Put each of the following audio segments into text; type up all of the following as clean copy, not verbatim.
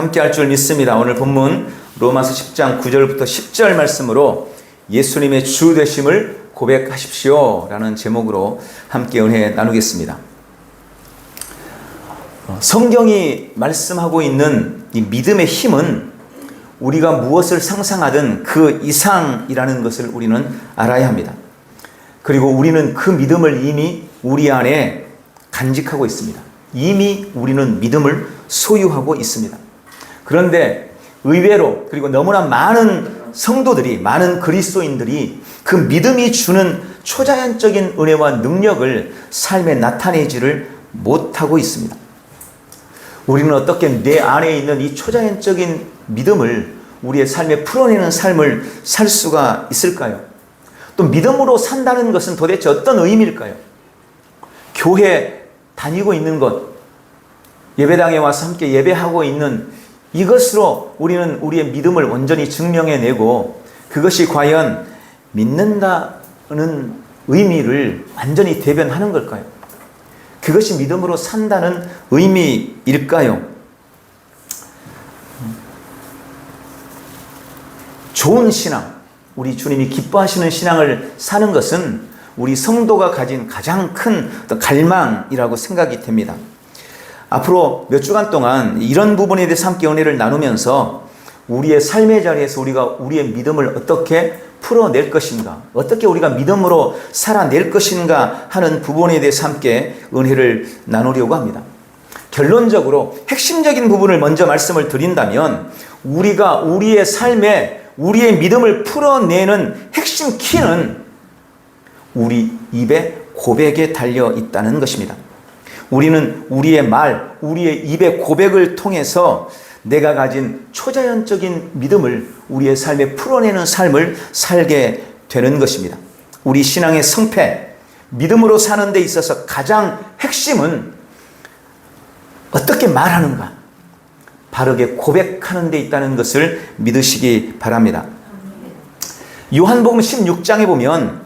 함께 할 줄 믿습니다. 오늘 본문 로마서 10장 9절부터 10절 말씀으로 예수님의 주 되심을 고백하십시오 라는 제목으로 함께 은혜 나누겠습니다. 성경이 말씀하고 있는 이 믿음의 힘은 우리가 무엇을 상상하든 그 이상이라는 것을 우리는 알아야 합니다. 그리고 우리는 그 믿음을 이미 우리 안에 간직하고 있습니다. 이미 우리는 믿음을 소유하고 있습니다. 그런데 의외로 그리고 너무나 많은 성도들이, 많은 그리스도인들이 그 믿음이 주는 초자연적인 은혜와 능력을 삶에 나타내지를 못하고 있습니다. 우리는 어떻게 내 안에 있는 이 초자연적인 믿음을 우리의 삶에 풀어내는 삶을 살 수가 있을까요? 또 믿음으로 산다는 것은 도대체 어떤 의미일까요? 교회 다니고 있는 것, 예배당에 와서 함께 예배하고 있는 이것으로 우리는 우리의 믿음을 온전히 증명해내고 그것이 과연 믿는다는 의미를 완전히 대변하는 걸까요? 그것이 믿음으로 산다는 의미일까요? 좋은 신앙, 우리 주님이 기뻐하시는 신앙을 사는 것은 우리 성도가 가진 가장 큰 갈망이라고 생각이 됩니다. 앞으로 몇 주간 동안 이런 부분에 대해서 함께 은혜를 나누면서 우리의 삶의 자리에서 우리가 우리의 믿음을 어떻게 풀어낼 것인가, 어떻게 우리가 믿음으로 살아낼 것인가 하는 부분에 대해서 함께 은혜를 나누려고 합니다. 결론적으로 핵심적인 부분을 먼저 말씀을 드린다면 우리가 우리의 삶에 우리의 믿음을 풀어내는 핵심 키는 우리 입의 고백에 달려 있다는 것입니다. 우리는 우리의 말, 우리의 입의 고백을 통해서 내가 가진 초자연적인 믿음을 우리의 삶에 풀어내는 삶을 살게 되는 것입니다. 우리 신앙의 성패, 믿음으로 사는 데 있어서 가장 핵심은 어떻게 말하는가, 바르게 고백하는 데 있다는 것을 믿으시기 바랍니다. 요한복음 16장에 보면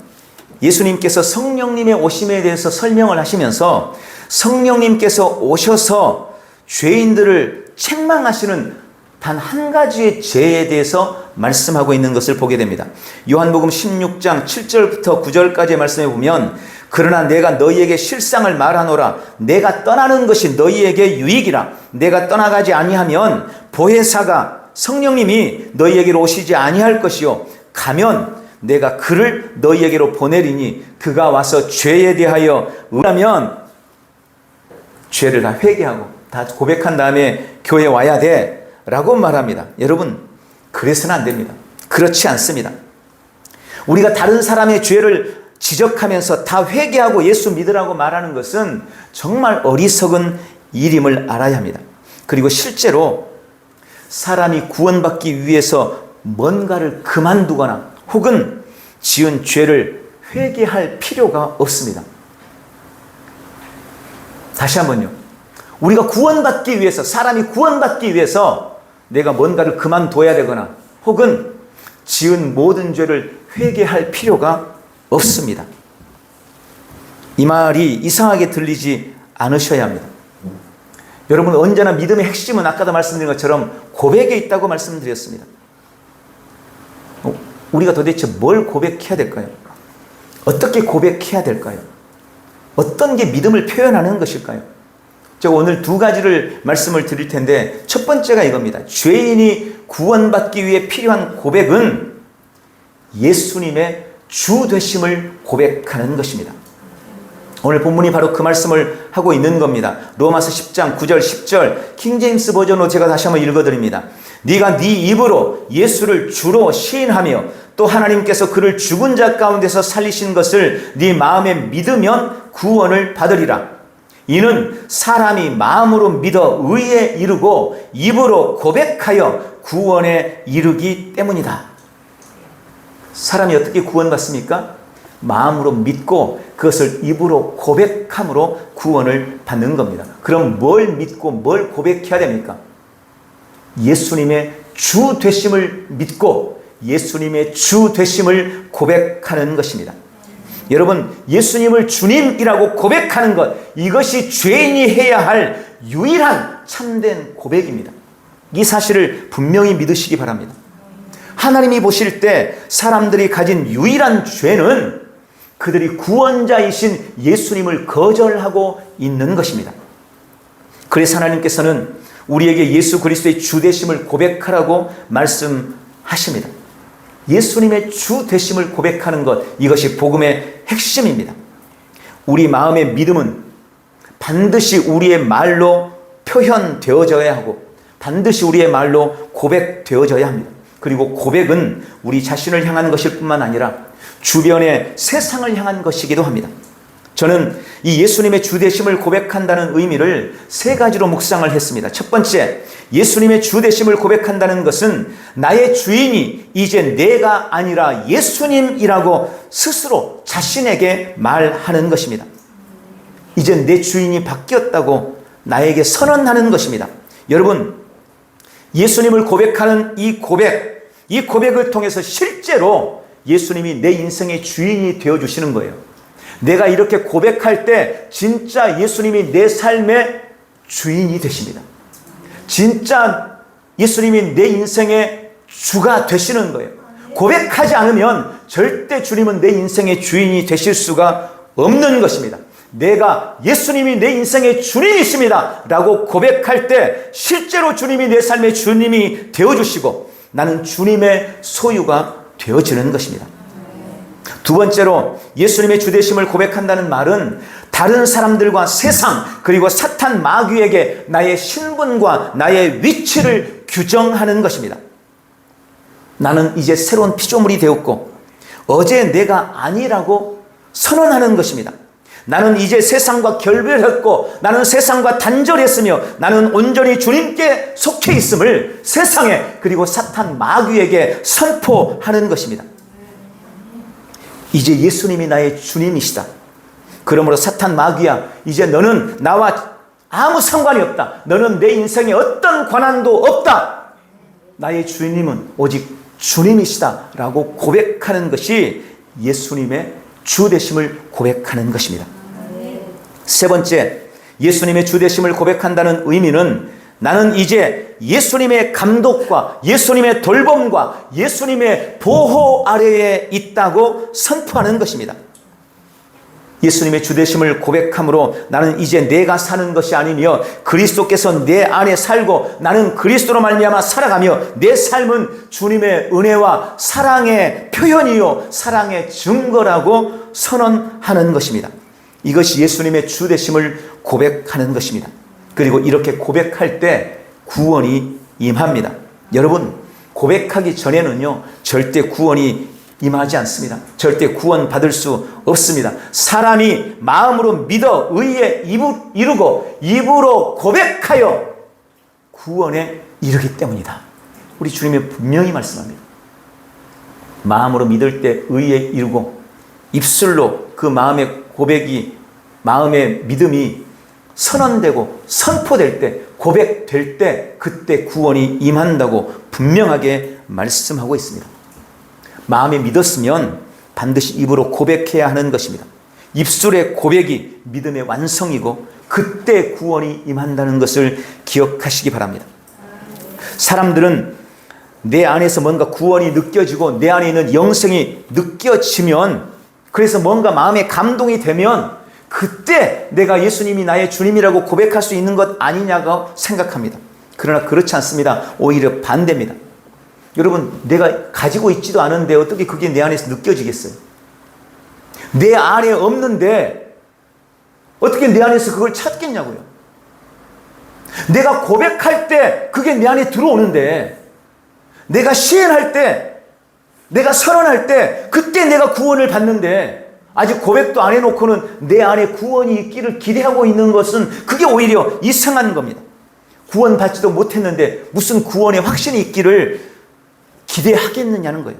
예수님께서 성령님의 오심에 대해서 설명을 하시면서 성령님께서 오셔서 죄인들을 책망하시는 단 한 가지의 죄에 대해서 말씀하고 있는 것을 보게 됩니다. 요한복음 16장 7절부터 9절까지의 말씀에 보면 그러나 내가 너희에게 실상을 말하노라. 내가 떠나는 것이 너희에게 유익이라. 내가 떠나가지 아니하면 보혜사가 성령님이 너희에게로 오시지 아니할 것이요 가면 내가 그를 너희에게로 보내리니 그가 와서 죄에 대하여 의하면 죄를 다 회개하고 다 고백한 다음에 교회에 와야 돼 라고 말합니다. 여러분, 그래서는 안 됩니다. 그렇지 않습니다. 우리가 다른 사람의 죄를 지적하면서 다 회개하고 예수 믿으라고 말하는 것은 정말 어리석은 일임을 알아야 합니다. 그리고 실제로 사람이 구원받기 위해서 뭔가를 그만두거나 혹은 지은 죄를 회개할 필요가 없습니다. 다시 한번요. 우리가 구원받기 위해서, 사람이 구원받기 위해서 내가 뭔가를 그만둬야 되거나 혹은 지은 모든 죄를 회개할 필요가 없습니다. 이 말이 이상하게 들리지 않으셔야 합니다. 여러분, 언제나 믿음의 핵심은 아까도 말씀드린 것처럼 고백에 있다고 말씀드렸습니다. 우리가 도대체 뭘 고백해야 될까요? 어떻게 고백해야 될까요? 어떤 게 믿음을 표현하는 것일까요? 제가 오늘 두 가지를 말씀을 드릴 텐데 첫 번째가 이겁니다. 죄인이 구원받기 위해 필요한 고백은 예수님의 주 되심을 고백하는 것입니다. 오늘 본문이 바로 그 말씀을 하고 있는 겁니다. 로마서 10장 9절 10절 킹제임스 버전으로 제가 다시 한번 읽어드립니다. 네가 네 입으로 예수를 주로 시인하며 또 하나님께서 그를 죽은 자 가운데서 살리신 것을 네 마음에 믿으면 구원을 받으리라. 이는 사람이 마음으로 믿어 의에 이르고 입으로 고백하여 구원에 이르기 때문이다. 사람이 어떻게 구원받습니까? 마음으로 믿고 그것을 입으로 고백함으로 구원을 받는 겁니다. 그럼 뭘 믿고 뭘 고백해야 됩니까? 예수님의 주 되심을 믿고 예수님의 주 되심을 고백하는 것입니다. 여러분, 예수님을 주님이라고 고백하는 것, 이것이 죄인이 해야 할 유일한 참된 고백입니다. 이 사실을 분명히 믿으시기 바랍니다. 하나님이 보실 때 사람들이 가진 유일한 죄는 그들이 구원자이신 예수님을 거절하고 있는 것입니다. 그래서 하나님께서는 우리에게 예수 그리스도의 주 되심을 고백하라고 말씀하십니다. 예수님의 주 되심을 고백하는 것, 이것이 복음의 핵심입니다. 우리 마음의 믿음은 반드시 우리의 말로 표현되어져야 하고 반드시 우리의 말로 고백되어져야 합니다. 그리고 고백은 우리 자신을 향한 것일 뿐만 아니라 주변의 세상을 향한 것이기도 합니다. 저는 이 예수님의 주 되심을 고백한다는 의미를 세 가지로 묵상을 했습니다. 첫 번째, 예수님의 주 되심을 고백한다는 것은 나의 주인이 이제 내가 아니라 예수님이라고 스스로 자신에게 말하는 것입니다. 이제 내 주인이 바뀌었다고 나에게 선언하는 것입니다. 여러분, 예수님을 고백하는 이 고백을 통해서 실제로 예수님이 내 인생의 주인이 되어주시는 거예요. 내가 이렇게 고백할 때 진짜 예수님이 내 삶의 주인이 되십니다. 진짜 예수님이 내 인생의 주가 되시는 거예요. 고백하지 않으면 절대 주님은 내 인생의 주인이 되실 수가 없는 것입니다. 내가 예수님이 내 인생의 주님이십니다 라고 고백할 때 실제로 주님이 내 삶의 주님이 되어주시고 나는 주님의 소유가 되어지는 것입니다. 두 번째로 예수님의 주되심을 고백한다는 말은 다른 사람들과 세상 그리고 사탄 마귀에게 나의 신분과 나의 위치를 규정하는 것입니다. 나는 이제 새로운 피조물이 되었고 어제 내가 아니라고 선언하는 것입니다. 나는 이제 세상과 결별했고 나는 세상과 단절했으며 나는 온전히 주님께 속해 있음을 세상에 그리고 사탄 마귀에게 선포하는 것입니다. 이제 예수님이 나의 주님이시다. 그러므로 사탄 마귀야, 이제 너는 나와 아무 상관이 없다. 너는 내 인생에 어떤 권한도 없다. 나의 주님은 오직 주님이시다 라고 고백하는 것이 예수님의 주 되심을 고백하는 것입니다. 세 번째, 예수님의 주 되심을 고백한다는 의미는 나는 이제 예수님의 감독과 예수님의 돌봄과 예수님의 보호 아래에 있다고 선포하는 것입니다. 예수님의 주 되심을 고백함으로 나는 이제 내가 사는 것이 아니며 그리스도께서 내 안에 살고 나는 그리스도로 말미암아 살아가며 내 삶은 주님의 은혜와 사랑의 표현이요 사랑의 증거라고 선언하는 것입니다. 이것이 예수님의 주 되심을 고백하는 것입니다. 그리고 이렇게 고백할 때 구원이 임합니다. 여러분, 고백하기 전에는요 절대 구원이 임하지 않습니다. 절대 구원 받을 수 없습니다. 사람이 마음으로 믿어 의에 이루고 입으로 고백하여 구원에 이르기 때문이다. 우리 주님이 분명히 말씀합니다. 마음으로 믿을 때 의에 이르고 입술로 그 마음의 고백이 마음의 믿음이 선언되고 선포될 때 고백될 때 그때 구원이 임한다고 분명하게 말씀하고 있습니다. 마음에 믿었으면 반드시 입으로 고백해야 하는 것입니다. 입술의 고백이 믿음의 완성이고 그때 구원이 임한다는 것을 기억하시기 바랍니다. 사람들은 내 안에서 뭔가 구원이 느껴지고 내 안에 있는 영생이 느껴지면 그래서 뭔가 마음에 감동이 되면 그때 내가 예수님이 나의 주님이라고 고백할 수 있는 것 아니냐고 생각합니다. 그러나 그렇지 않습니다. 오히려 반대입니다. 여러분, 내가 가지고 있지도 않은데 어떻게 그게 내 안에서 느껴지겠어요? 내 안에 없는데 어떻게 내 안에서 그걸 찾겠냐고요. 내가 고백할 때 그게 내 안에 들어오는데 내가 시행할 때 내가 선언할 때 그때 내가 구원을 받는데 아직 고백도 안 해놓고는 내 안에 구원이 있기를 기대하고 있는 것은 그게 오히려 이상한 겁니다. 구원 받지도 못했는데 무슨 구원의 확신이 있기를 기대하겠느냐는 거예요.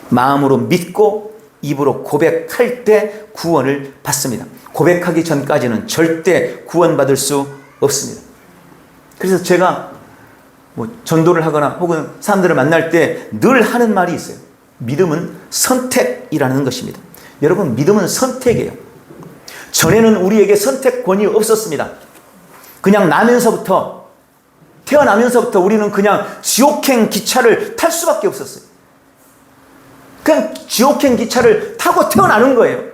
마음으로 믿고 입으로 고백할 때 구원을 받습니다. 고백하기 전까지는 절대 구원받을 수 없습니다. 그래서 제가 전도를 하거나 혹은 사람들을 만날 때 늘 하는 말이 있어요. 믿음은 선택이라는 것입니다. 여러분, 믿음은 선택이에요. 전에는 우리에게 선택권이 없었습니다. 그냥 나면서부터 태어나면서부터 우리는 그냥 지옥행 기차를 탈 수밖에 없었어요. 그냥 지옥행 기차를 타고 태어나는 거예요.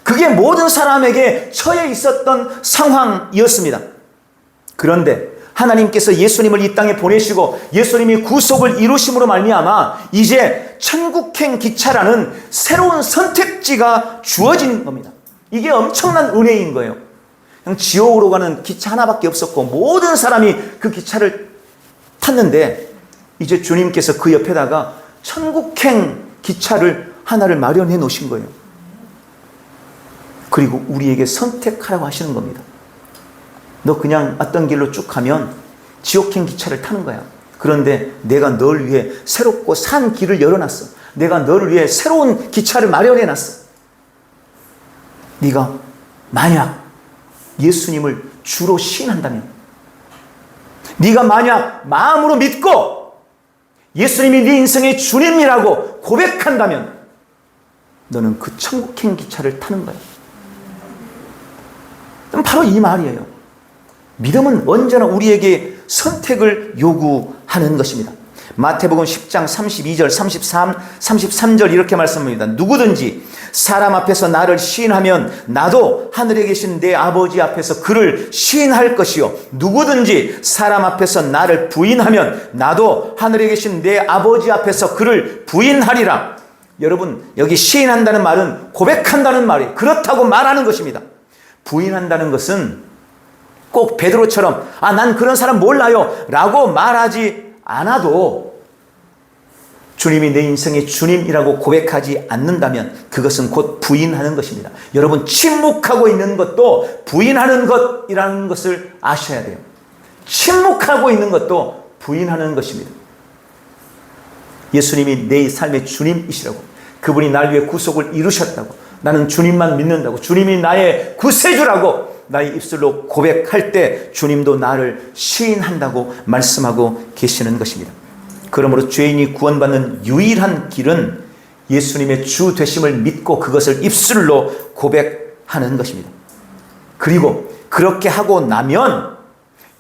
그게 모든 사람에게 처해 있었던 상황이었습니다. 그런데 하나님께서 예수님을 이 땅에 보내시고 예수님이 구속을 이루심으로 말미암아 이제 천국행 기차라는 새로운 선택지가 주어진 겁니다. 이게 엄청난 은혜인 거예요. 그냥 지옥으로 가는 기차 하나밖에 없었고 모든 사람이 그 기차를 탔는데 이제 주님께서 그 옆에다가 천국행 기차를 하나를 마련해 놓으신 거예요. 그리고 우리에게 선택하라고 하시는 겁니다. 너 그냥 왔던 길로 쭉 가면 지옥행 기차를 타는 거야. 그런데 내가 널 위해 새롭고 산 길을 열어놨어. 내가 너를 위해 새로운 기차를 마련해놨어. 네가 만약 예수님을 주로 시인한다면, 네가 만약 마음으로 믿고 예수님이 네 인생의 주님이라고 고백한다면 너는 그 천국행 기차를 타는 거야. 바로 이 말이에요. 믿음은 언제나 우리에게 선택을 요구하는 것입니다. 마태복음 10장 32절 33절 이렇게 말씀합니다. 누구든지 사람 앞에서 나를 시인하면 나도 하늘에 계신 내 아버지 앞에서 그를 시인할 것이요, 누구든지 사람 앞에서 나를 부인하면 나도 하늘에 계신 내 아버지 앞에서 그를 부인하리라. 여러분, 여기 시인한다는 말은 고백한다는 말이에요. 그렇다고 말하는 것입니다. 부인한다는 것은 꼭 베드로처럼 난 그런 사람 몰라요 라고 말하지 않아도 주님이 내 인생의 주님이라고 고백하지 않는다면 그것은 곧 부인하는 것입니다. 여러분, 침묵하고 있는 것도 부인하는 것이라는 것을 아셔야 돼요. 침묵하고 있는 것도 부인하는 것입니다. 예수님이 내 삶의 주님이시라고, 그분이 날 위해 구속을 이루셨다고, 나는 주님만 믿는다고, 주님이 나의 구세주라고 나의 입술로 고백할 때 주님도 나를 시인한다고 말씀하고 계시는 것입니다. 그러므로 죄인이 구원받는 유일한 길은 예수님의 주 되심을 믿고 그것을 입술로 고백하는 것입니다. 그리고 그렇게 하고 나면,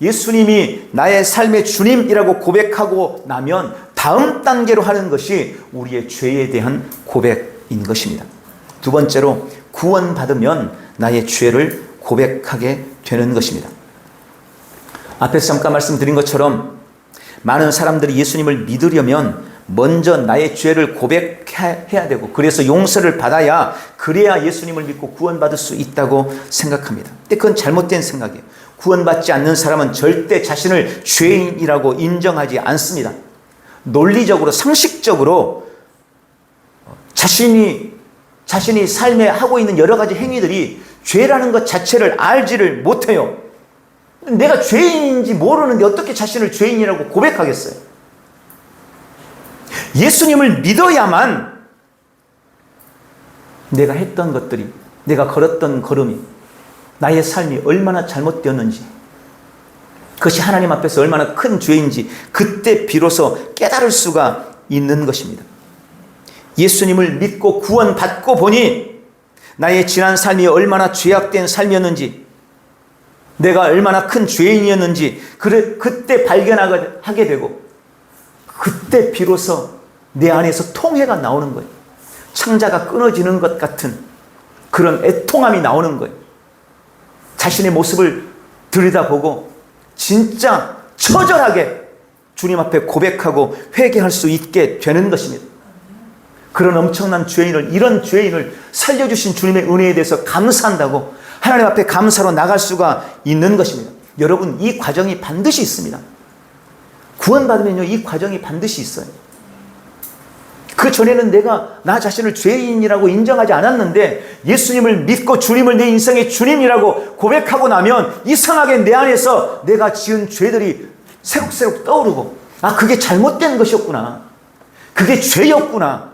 예수님이 나의 삶의 주님이라고 고백하고 나면 다음 단계로 하는 것이 우리의 죄에 대한 고백인 것입니다. 두 번째로, 구원받으면 나의 죄를 고백하게 되는 것입니다. 앞에서 잠깐 말씀드린 것처럼 많은 사람들이 예수님을 믿으려면 먼저 나의 죄를 고백해야 되고, 그래서 용서를 받아야, 그래야 예수님을 믿고 구원받을 수 있다고 생각합니다. 근데 그건 잘못된 생각이에요. 구원받지 않는 사람은 절대 자신을 죄인이라고 인정하지 않습니다. 논리적으로, 상식적으로 자신이 삶에 하고 있는 여러 가지 행위들이 죄라는 것 자체를 알지를 못해요. 내가 죄인인지 모르는데 어떻게 자신을 죄인이라고 고백하겠어요? 예수님을 믿어야만 내가 했던 것들이, 내가 걸었던 걸음이, 나의 삶이 얼마나 잘못되었는지, 그것이 하나님 앞에서 얼마나 큰 죄인지 그때 비로소 깨달을 수가 있는 것입니다. 예수님을 믿고 구원받고 보니 나의 지난 삶이 얼마나 죄악된 삶이었는지, 내가 얼마나 큰 죄인이었는지 그때 발견하게 되고, 그때 비로소 내 안에서 통회가 나오는 거예요. 창자가 끊어지는 것 같은 그런 애통함이 나오는 거예요. 자신의 모습을 들여다보고 진짜 처절하게 주님 앞에 고백하고 회개할 수 있게 되는 것입니다. 그런 엄청난 죄인을, 이런 죄인을 살려주신 주님의 은혜에 대해서 감사한다고 하나님 앞에 감사로 나갈 수가 있는 것입니다. 여러분, 이 과정이 반드시 있습니다. 구원받으면요, 이 과정이 반드시 있어요. 그 전에는 내가 나 자신을 죄인이라고 인정하지 않았는데 예수님을 믿고 주님을 내 인생의 주님이라고 고백하고 나면 이상하게 내 안에서 내가 지은 죄들이 새록새록 떠오르고, 그게 잘못된 것이었구나, 그게 죄였구나,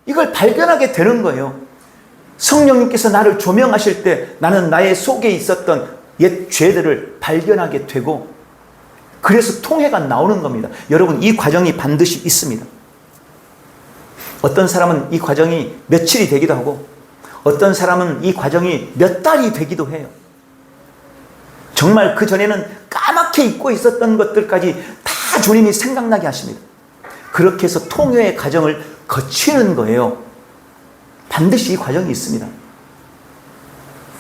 이걸 발견하게 되는 거예요. 성령님께서 나를 조명하실 때 나는 나의 속에 있었던 옛 죄들을 발견하게 되고, 그래서 통회가 나오는 겁니다. 여러분, 이 과정이 반드시 있습니다. 어떤 사람은 이 과정이 며칠이 되기도 하고, 어떤 사람은 이 과정이 몇 달이 되기도 해요. 정말 그 전에는 까맣게 잊고 있었던 것들까지 다 주님이 생각나게 하십니다. 그렇게 해서 통회의 과정을 거치는 거예요. 반드시 이 과정이 있습니다.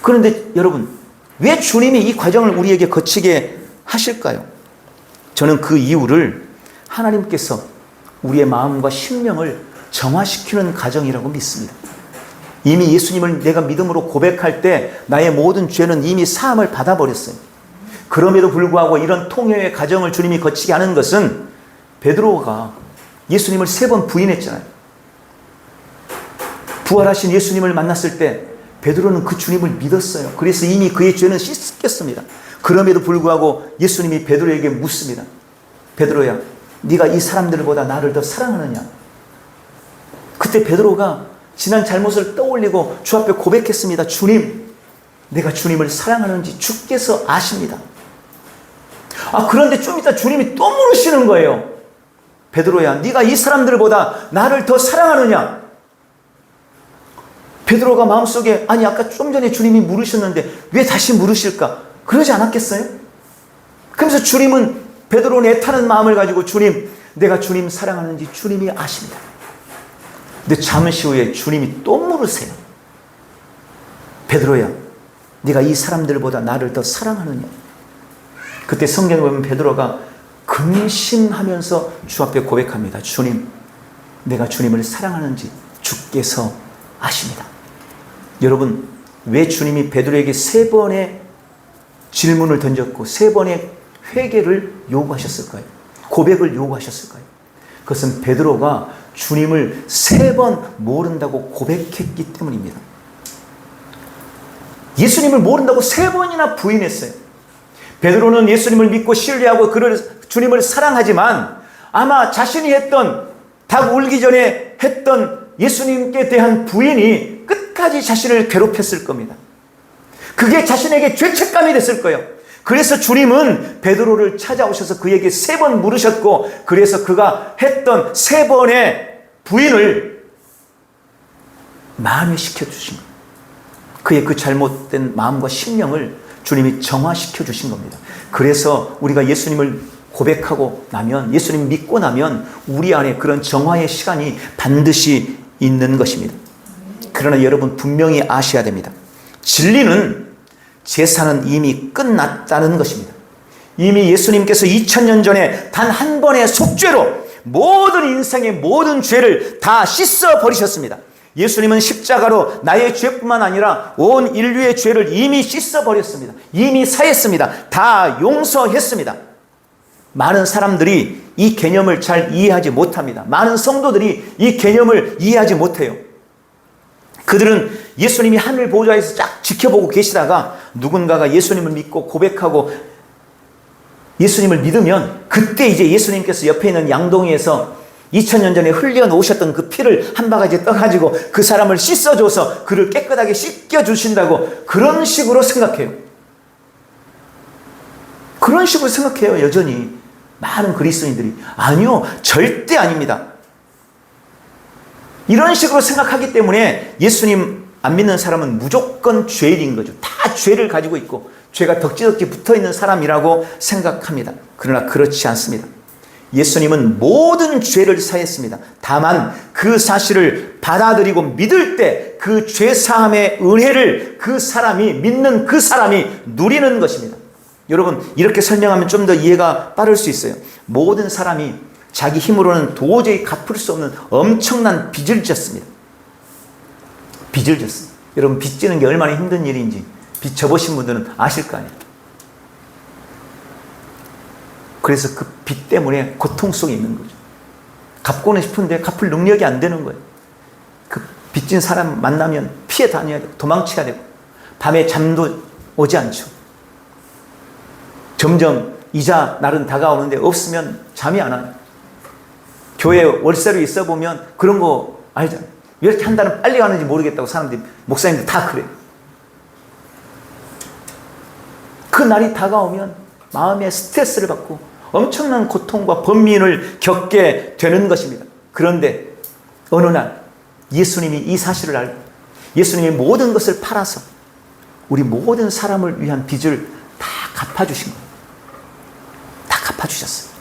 그런데 여러분, 왜 주님이 이 과정을 우리에게 거치게 하실까요? 저는 그 이유를 하나님께서 우리의 마음과 심령을 정화시키는 과정이라고 믿습니다. 이미 예수님을 내가 믿음으로 고백할 때 나의 모든 죄는 이미 사함을 받아버렸어요. 그럼에도 불구하고 이런 통회의 과정을 주님이 거치게 하는 것은, 베드로가 예수님을 3번 부인했잖아요. 부활하신 예수님을 만났을 때 베드로는 그 주님을 믿었어요. 그래서 이미 그의 죄는 씻겼습니다. 그럼에도 불구하고 예수님이 베드로에게 묻습니다. 베드로야, 네가 이 사람들보다 나를 더 사랑하느냐? 그때 베드로가 지난 잘못을 떠올리고 주 앞에 고백했습니다. 주님, 내가 주님을 사랑하는지 주께서 아십니다. 그런데 좀 이따 주님이 또 물으시는 거예요. 베드로야, 네가 이 사람들보다 나를 더 사랑하느냐? 베드로가 마음속에, 아니 아까 좀 전에 주님이 물으셨는데 왜 다시 물으실까? 그러지 않았겠어요? 그러면서 주님은 베드로는 애타는 마음을 가지고, 주님, 내가 주님 사랑하는지 주님이 아십니다. 근데 잠시 후에 주님이 또 물으세요. 베드로야, 네가 이 사람들보다 나를 더 사랑하느냐? 그때 성경에 보면 베드로가 근심하면서 주 앞에 고백합니다. 주님, 내가 주님을 사랑하는지 주께서 아십니다. 여러분, 왜 주님이 베드로에게 3번의 질문을 던졌고 3번의 회개를 요구하셨을까요? 고백을 요구하셨을까요? 그것은 베드로가 주님을 3번 모른다고 고백했기 때문입니다. 예수님을 모른다고 3번이나 부인했어요. 베드로는 예수님을 믿고 신뢰하고 주님을 사랑하지만, 아마 자신이 했던, 닭 울기 전에 했던 예수님께 대한 부인이 끝까지 자신을 괴롭혔을 겁니다. 그게 자신에게 죄책감이 됐을 거예요. 그래서 주님은 베드로를 찾아오셔서 그에게 3번 물으셨고, 그래서 그가 했던 3번의 부인을 만회시켜 주신 거예요. 그의 그 잘못된 마음과 심령을 주님이 정화시켜 주신 겁니다. 그래서 우리가 예수님을 고백하고 나면, 예수님 믿고 나면 우리 안에 그런 정화의 시간이 반드시 있는 것입니다. 그러나 여러분, 분명히 아셔야 됩니다. 진리는, 제사는 이미 끝났다는 것입니다. 이미 예수님께서 2000년 전에 단 한 번의 속죄로 모든 인생의 모든 죄를 다 씻어 버리셨습니다. 예수님은 십자가로 나의 죄뿐만 아니라 온 인류의 죄를 이미 씻어 버렸습니다. 이미 사했습니다. 다 용서했습니다. 많은 사람들이 이 개념을 잘 이해하지 못합니다. 많은 성도들이 이 개념을 이해하지 못해요. 그들은 예수님이 하늘 보좌에서 쫙 지켜보고 계시다가 누군가가 예수님을 믿고 고백하고 예수님을 믿으면, 그때 이제 예수님께서 옆에 있는 양동이에서 2000년 전에 흘려놓으셨던 그 피를 한 바가지 떠가지고 그 사람을 씻어줘서 그를 깨끗하게 씻겨주신다고, 그런 식으로 생각해요. 그런 식으로 생각해요, 여전히 많은 그리스도인들이. 아니요, 절대 아닙니다. 이런 식으로 생각하기 때문에 예수님 안 믿는 사람은 무조건 죄인인 거죠. 다 죄를 가지고 있고 죄가 덕지덕지 붙어있는 사람이라고 생각합니다. 그러나 그렇지 않습니다. 예수님은 모든 죄를 사했습니다. 다만 그 사실을 받아들이고 믿을 때 그 죄사함의 은혜를 믿는 그 사람이 누리는 것입니다. 여러분, 이렇게 설명하면 좀 더 이해가 빠를 수 있어요. 모든 사람이 자기 힘으로는 도저히 갚을 수 없는 엄청난 빚을 졌습니다. 빚을 졌습니다. 여러분, 빚 지는 게 얼마나 힘든 일인지 빚 져보신 분들은 아실 거 아니에요. 그래서 그 빚 때문에 고통 속에 있는 거죠. 갚고는 싶은데 갚을 능력이 안 되는 거예요. 그 빚진 사람 만나면 피해 다녀야 되고 도망쳐야 되고 밤에 잠도 오지 않죠. 점점 이자 날은 다가오는데 없으면 잠이 안 와요. 교회 월세로 있어 보면 그런 거 알잖아요. 왜 이렇게 한 달은 빨리 가는지 모르겠다고 사람들이, 목사님들 다 그래요. 그 날이 다가오면 마음에 스트레스를 받고 엄청난 고통과 번민을 겪게 되는 것입니다. 그런데 어느 날 예수님이 이 사실을 알고 예수님이 모든 것을 팔아서 우리 모든 사람을 위한 빚을 다 갚아주신 거예요. 갚아주셨어요.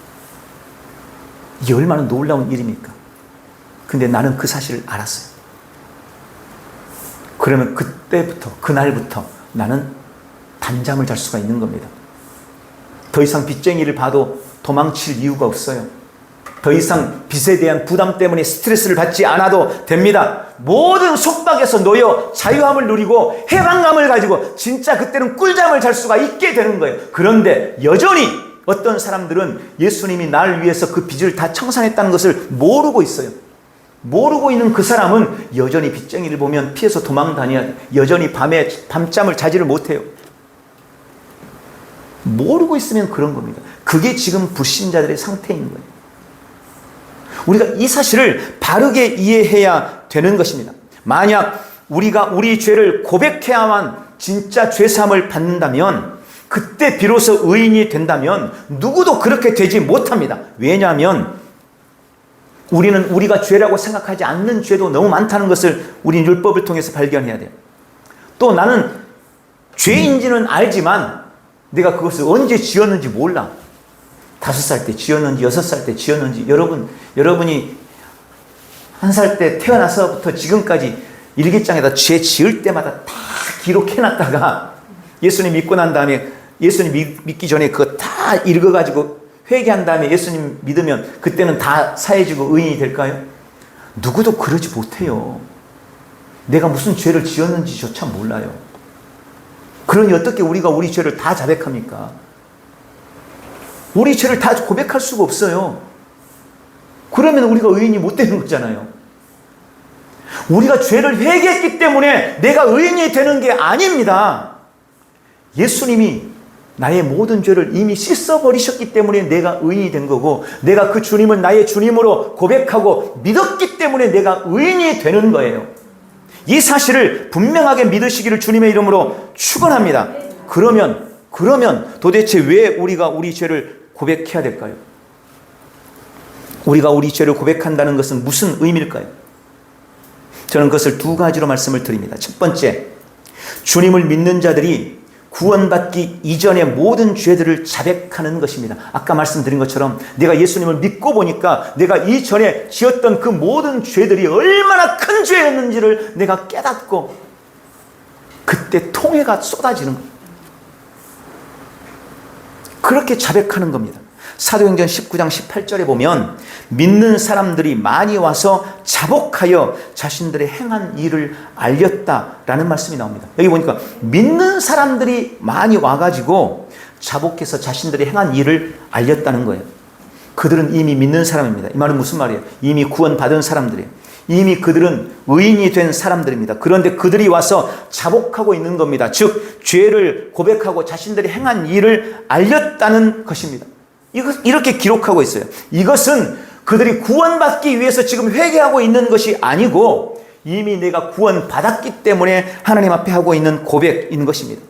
이게 얼마나 놀라운 일입니까? 근데 나는 그 사실을 알았어요. 그러면 그때부터, 그날부터 나는 단잠을 잘 수가 있는 겁니다. 더 이상 빚쟁이를 봐도 도망칠 이유가 없어요. 더 이상 빚에 대한 부담 때문에 스트레스를 받지 않아도 됩니다. 모든 속박에서 놓여 자유함을 누리고 해방감을 가지고 진짜 그때는 꿀잠을 잘 수가 있게 되는 거예요. 그런데 여전히 어떤 사람들은 예수님이 나를 위해서 그 빚을 다 청산했다는 것을 모르고 있어요. 모르고 있는 그 사람은 여전히 빚쟁이를 보면 피해서 도망다녀야 돼요. 여전히 밤잠을 자지를 못해요. 모르고 있으면 그런 겁니다. 그게 지금 불신자들의 상태인 거예요. 우리가 이 사실을 바르게 이해해야 되는 것입니다. 만약 우리가 우리 죄를 고백해야만 진짜 죄사함을 받는다면, 그때 비로소 의인이 된다면 누구도 그렇게 되지 못합니다. 왜냐하면 우리는 우리가 죄라고 생각하지 않는 죄도 너무 많다는 것을 우리 율법을 통해서 발견해야 돼요. 또 나는 죄인지는 알지만 내가 그것을 언제 지었는지 몰라. 5살 때 지었는지 6살 때 지었는지. 여러분이 1살 때 태어나서부터 지금까지 일기장에다 죄 지을 때마다 다 기록해놨다가 예수님 믿고 난 다음에, 예수님 믿기 전에 그거 다 읽어가지고 회개한 다음에 예수님 믿으면 그때는 다 사해지고 의인이 될까요? 누구도 그러지 못해요. 내가 무슨 죄를 지었는지조차 몰라요. 그러니 어떻게 우리가 우리 죄를 다 자백합니까? 우리 죄를 다 고백할 수가 없어요. 그러면 우리가 의인이 못 되는 거잖아요. 우리가 죄를 회개했기 때문에 내가 의인이 되는 게 아닙니다. 예수님이 나의 모든 죄를 이미 씻어버리셨기 때문에 내가 의인이 된 거고, 내가 그 주님을 나의 주님으로 고백하고 믿었기 때문에 내가 의인이 되는 거예요. 이 사실을 분명하게 믿으시기를 주님의 이름으로 축원합니다. 그러면 도대체 왜 우리가 우리 죄를 고백해야 될까요? 우리가 우리 죄를 고백한다는 것은 무슨 의미일까요? 저는 그것을 2가지로 말씀을 드립니다. 첫 번째, 주님을 믿는 자들이 구원받기 이전의 모든 죄들을 자백하는 것입니다. 아까 말씀드린 것처럼 내가 예수님을 믿고 보니까 내가 이전에 지었던 그 모든 죄들이 얼마나 큰 죄였는지를 내가 깨닫고 그때 통회가 쏟아지는 거예요. 그렇게 자백하는 겁니다. 사도행전 19장 18절에 보면 믿는 사람들이 많이 와서 자복하여 자신들의 행한 일을 알렸다라는 말씀이 나옵니다. 여기 보니까 믿는 사람들이 많이 와가지고 자복해서 자신들의 행한 일을 알렸다는 거예요. 그들은 이미 믿는 사람입니다. 이 말은 무슨 말이에요? 이미 구원받은 사람들이에요. 이미 그들은 의인이 된 사람들입니다. 그런데 그들이 와서 자복하고 있는 겁니다. 즉 죄를 고백하고 자신들이 행한 일을 알렸다는 것입니다. 이렇게 기록하고 있어요. 이것은 그들이 구원받기 위해서 지금 회개하고 있는 것이 아니고 이미 내가 구원받았기 때문에 하나님 앞에 하고 있는 고백인 것입니다.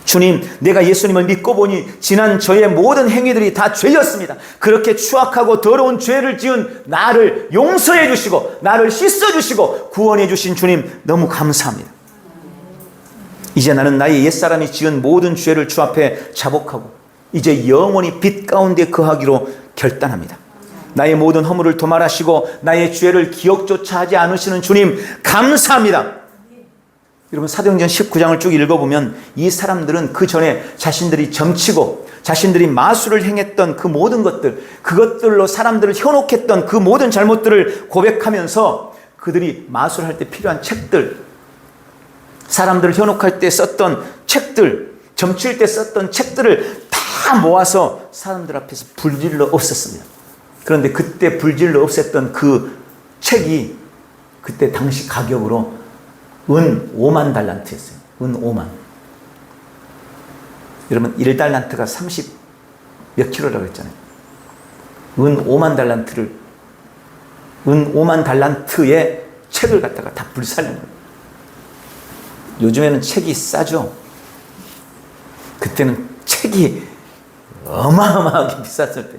주님, 내가 예수님을 믿고 보니 지난 저의 모든 행위들이 다 죄였습니다. 그렇게 추악하고 더러운 죄를 지은 나를 용서해 주시고 나를 씻어 주시고 구원해 주신 주님 너무 감사합니다. 이제 나는 나의 옛사람이 지은 모든 죄를 주 앞에 자복하고 이제 영원히 빛 가운데 거하기로 결단합니다. 나의 모든 허물을 도말하시고 나의 죄를 기억조차 하지 않으시는 주님 감사합니다. 여러분 사도행전 19장을 쭉 읽어보면 이 사람들은 그 전에 자신들이 점치고 자신들이 마술을 행했던 그 모든 것들, 그것들로 사람들을 현혹했던 그 모든 잘못들을 고백하면서 그들이 마술할 때 필요한 책들, 사람들을 현혹할 때 썼던 책들, 점칠 때 썼던 책들을 다 모아서 사람들 앞에서 불질러 없앴습니다. 그런데 그때 불질러 없앴던 그 책이 그때 당시 가격으로 은 5만 달란트였어요. 은 5만. 여러분 1달란트가 30 몇 킬로라고 했잖아요. 은 5만 달란트를, 은 5만 달란트의 책을 갖다가 다 불살린 거예요. 요즘에는 책이 싸죠. 그때는 책이 어마어마하게 비쌌을 때.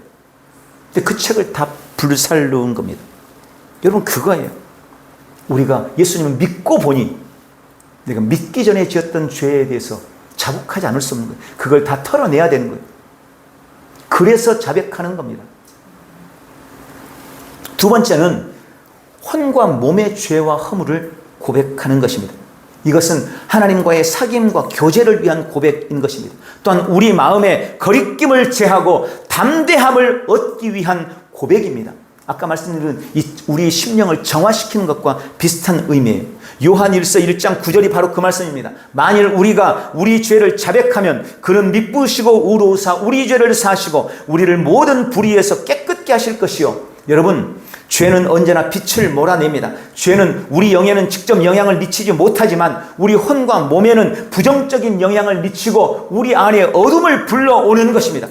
근데 그 책을 다 불살르는 겁니다. 여러분 그거예요. 우리가 예수님을 믿고 보니 내가 믿기 전에 지었던 죄에 대해서 자복하지 않을 수 없는 거예요. 그걸 다 털어내야 되는 거예요. 그래서 자백하는 겁니다. 두 번째는 혼과 몸의 죄와 허물을 고백하는 것입니다. 이것은 하나님과의 사귐과 교제를 위한 고백인 것입니다. 또한 우리 마음의 거리낌을 제하고 담대함을 얻기 위한 고백입니다. 아까 말씀드린 우리 심령을 정화시키는 것과 비슷한 의미예요. 요한일서 1장 9절이 바로 그 말씀입니다. 만일 우리가 우리 죄를 자백하면 그는 미쁘시고 의로우사 우리 죄를 사하시고 우리를 모든 불의에서 깨끗게 하실 것이요. 여러분, 죄는 언제나 빛을 몰아냅니다. 죄는 우리 영에는 직접 영향을 미치지 못하지만 우리 혼과 몸에는 부정적인 영향을 미치고 우리 안에 어둠을 불러오는 것입니다.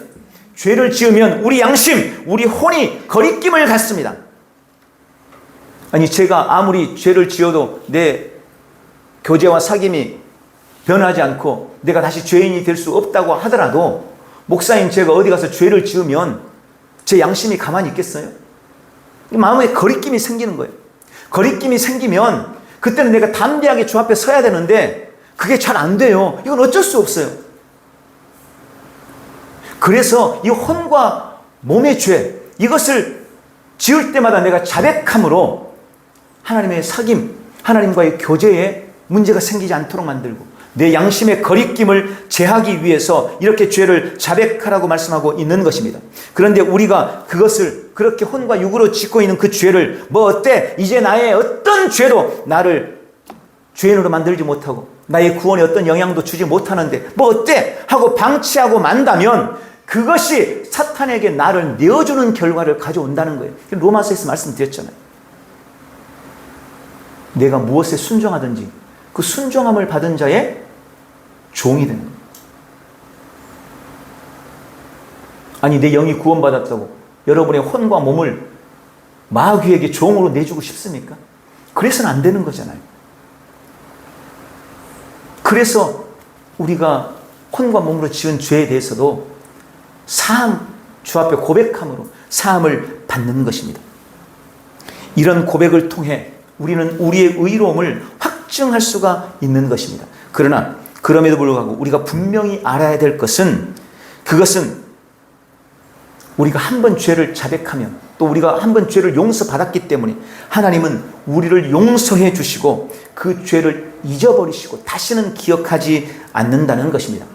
죄를 지으면 우리 양심, 우리 혼이 거리낌을 갖습니다. 아니, 제가 아무리 죄를 지어도 내 교제와 사귐이 변하지 않고 내가 다시 죄인이 될 수 없다고 하더라도, 목사님, 제가 어디 가서 죄를 지으면 제 양심이 가만히 있겠어요? 마음에 거리낌이 생기는 거예요. 거리낌이 생기면 그때는 내가 담대하게 주 앞에 서야 되는데 그게 잘 안 돼요. 이건 어쩔 수 없어요. 그래서 이 혼과 몸의 죄, 이것을 지을 때마다 내가 자백함으로 하나님의 사귐, 하나님과의 교제에 문제가 생기지 않도록 만들고 내 양심의 거리낌을 제하기 위해서 이렇게 죄를 자백하라고 말씀하고 있는 것입니다. 그런데 우리가 그것을 그렇게 혼과 육으로 짓고 있는 그 죄를 뭐 어때? 이제 나의 어떤 죄도 나를 죄인으로 만들지 못하고 나의 구원에 어떤 영향도 주지 못하는데 뭐 어때? 하고 방치하고 만다면 그것이 사탄에게 나를 내어주는 결과를 가져온다는 거예요. 로마서에서 말씀드렸잖아요. 내가 무엇에 순종하든지 그 순종함을 받은 자의 종이 되는 거예요. 아니, 내 영이 구원받았다고 여러분의 혼과 몸을 마귀에게 종으로 내주고 싶습니까? 그래서는 안 되는 거잖아요. 그래서 우리가 혼과 몸으로 지은 죄에 대해서도 사함, 주 앞에 고백함으로 사함을 받는 것입니다. 이런 고백을 통해 우리는 우리의 의로움을 확증할 수가 있는 것입니다. 그러나 그럼에도 불구하고 우리가 분명히 알아야 될 것은, 그것은 우리가 한 번 죄를 자백하면 또 우리가 한 번 죄를 용서받았기 때문에 하나님은 우리를 용서해 주시고 그 죄를 잊어버리시고 다시는 기억하지 않는다는 것입니다.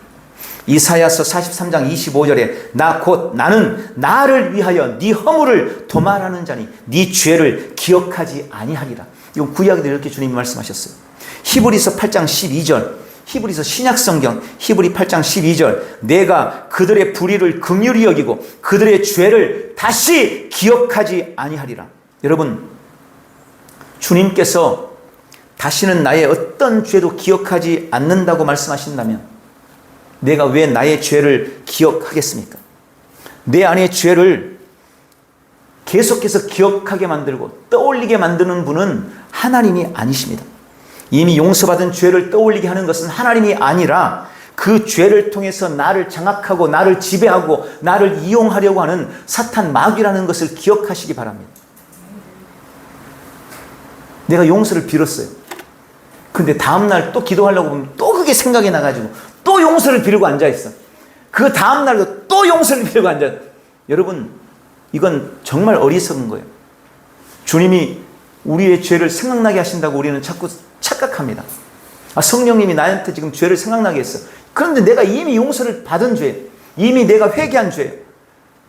이사야서 43장 25절에 나 곧 나는 나를 위하여 네 허물을 도말하는 자니 네 죄를 기억하지 아니하리라. 이건 구약에도 이렇게 주님이 말씀하셨어요. 히브리서 8장 12절, 히브리서 신약성경 히브리 8장 12절, 내가 그들의 불의를 긍휼히 여기고 그들의 죄를 다시 기억하지 아니하리라. 여러분, 주님께서 다시는 나의 어떤 죄도 기억하지 않는다고 말씀하신다면 내가 왜 나의 죄를 기억하겠습니까? 내 안의 죄를 계속해서 기억하게 만들고 떠올리게 만드는 분은 하나님이 아니십니다. 이미 용서받은 죄를 떠올리게 하는 것은 하나님이 아니라 그 죄를 통해서 나를 장악하고 나를 지배하고 나를 이용하려고 하는 사탄 마귀라는 것을 기억하시기 바랍니다. 내가 용서를 빌었어요. 근데 다음날 또 기도하려고 보면 또 그게 생각이 나가지고 또 용서를 빌고 앉아있어. 그 다음날도 또 용서를 빌고 앉아있어. 여러분, 이건 정말 어리석은 거예요. 주님이 우리의 죄를 생각나게 하신다고 우리는 자꾸 착각합니다. 아, 성령님이 나한테 지금 죄를 생각나게 했어. 그런데 내가 이미 용서를 받은 죄, 이미 내가 회개한 죄,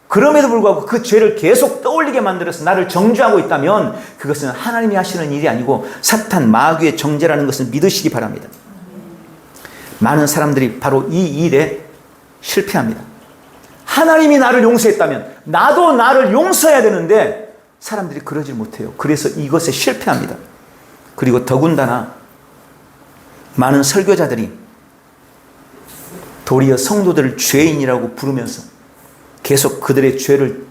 그럼에도 불구하고 그 죄를 계속 떠올리게 만들어서 나를 정죄하고 있다면 그것은 하나님이 하시는 일이 아니고 사탄 마귀의 정죄라는 것을 믿으시기 바랍니다. 많은 사람들이 바로 이 일에 실패합니다. 하나님이 나를 용서했다면 나도 나를 용서해야 되는데 사람들이 그러지 못해요. 그래서 이것에 실패합니다. 그리고 더군다나 많은 설교자들이 도리어 성도들을 죄인이라고 부르면서 계속 그들의 죄를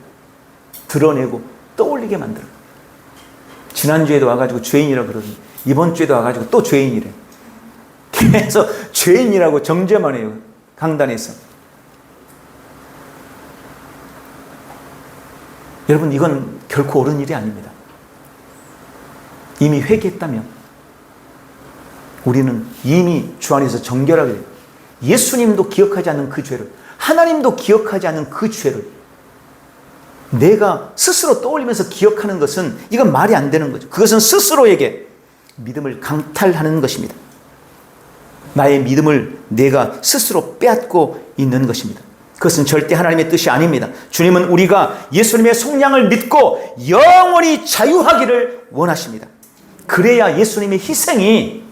드러내고 떠올리게 만들어요. 지난주에도 와가지고 죄인이라고 그러더니 이번 주에도 와가지고 또 죄인이래. 계속 죄인이라고 정죄만 해요. 강단에서. 여러분, 이건 결코 옳은 일이 아닙니다. 이미 회개했다면 우리는 이미 주 안에서 정결하게, 예수님도 기억하지 않는 그 죄를 하나님도 기억하지 않는 그 죄를 내가 스스로 떠올리면서 기억하는 것은 이건 말이 안 되는 거죠. 그것은 스스로에게 믿음을 강탈하는 것입니다. 나의 믿음을 내가 스스로 빼앗고 있는 것입니다. 그것은 절대 하나님의 뜻이 아닙니다. 주님은 우리가 예수님의 속량을 믿고 영원히 자유하기를 원하십니다. 그래야 예수님의 희생이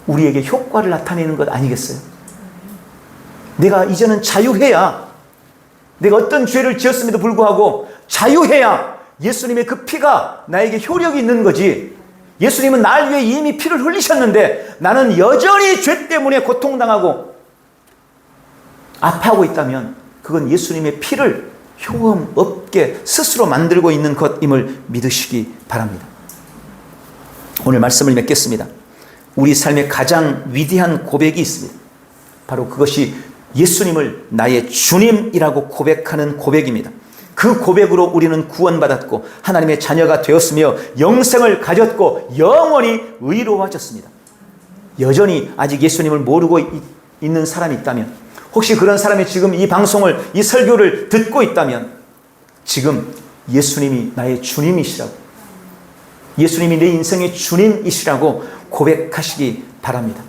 우리에게 효과를 나타내는 것 아니겠어요? 내가 이제는 자유해야, 내가 어떤 죄를 지었음에도 불구하고 자유해야 예수님의 그 피가 나에게 효력이 있는 거지. 예수님은 날 위해 이미 피를 흘리셨는데 나는 여전히 죄 때문에 고통당하고 아파하고 있다면 그건 예수님의 피를 효험 없게 스스로 만들고 있는 것임을 믿으시기 바랍니다. 오늘 말씀을 맺겠습니다. 우리 삶의 가장 위대한 고백이 있습니다. 바로 그것이 예수님을 나의 주님이라고 고백하는 고백입니다. 그 고백으로 우리는 구원받았고 하나님의 자녀가 되었으며 영생을 가졌고 영원히 의로워졌습니다. 여전히 아직 예수님을 모르고 있는 사람이 있다면, 혹시 그런 사람이 지금 이 방송을, 이 설교를 듣고 있다면 지금 예수님이 나의 주님이시라고, 예수님이 내 인생의 주님이시라고 고백하시기 바랍니다.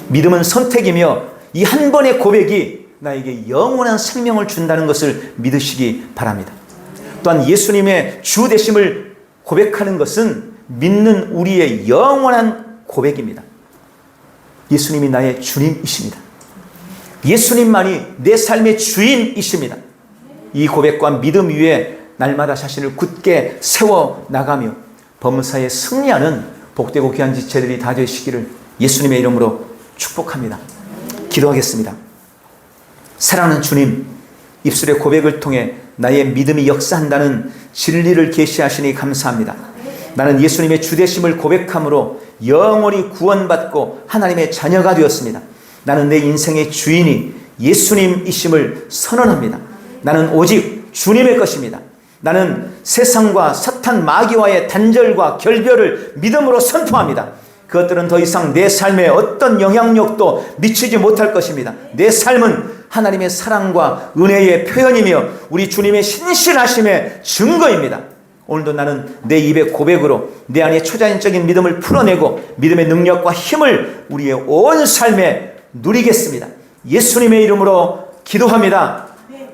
믿음은 선택이며 이 한 번의 고백이 나에게 영원한 생명을 준다는 것을 믿으시기 바랍니다. 또한 예수님의 주 되심을 고백하는 것은 믿는 우리의 영원한 고백입니다. 예수님이 나의 주님이십니다. 예수님만이 내 삶의 주인이십니다. 이 고백과 믿음 위에 날마다 자신을 굳게 세워나가며 범사에 승리하는 복되고 귀한 지체들이 다 되시기를 예수님의 이름으로 축복합니다. 기도하겠습니다. 사랑하는 주님, 입술의 고백을 통해 나의 믿음이 역사한다는 진리를 계시하시니 감사합니다. 나는 예수님의 주되심을 고백함으로 영원히 구원받고 하나님의 자녀가 되었습니다. 나는 내 인생의 주인이 예수님이심을 선언합니다. 나는 오직 주님의 것입니다. 나는 세상과 사탄 마귀와의 단절과 결별을 믿음으로 선포합니다. 그것들은 더 이상 내 삶에 어떤 영향력도 미치지 못할 것입니다. 내 삶은 하나님의 사랑과 은혜의 표현이며 우리 주님의 신실하심의 증거입니다. 오늘도 나는 내 입의 고백으로 내 안에 초자연적인 믿음을 풀어내고 믿음의 능력과 힘을 우리의 온 삶에 누리겠습니다. 예수님의 이름으로 기도합니다.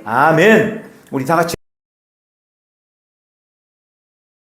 아멘. 우리 다 같이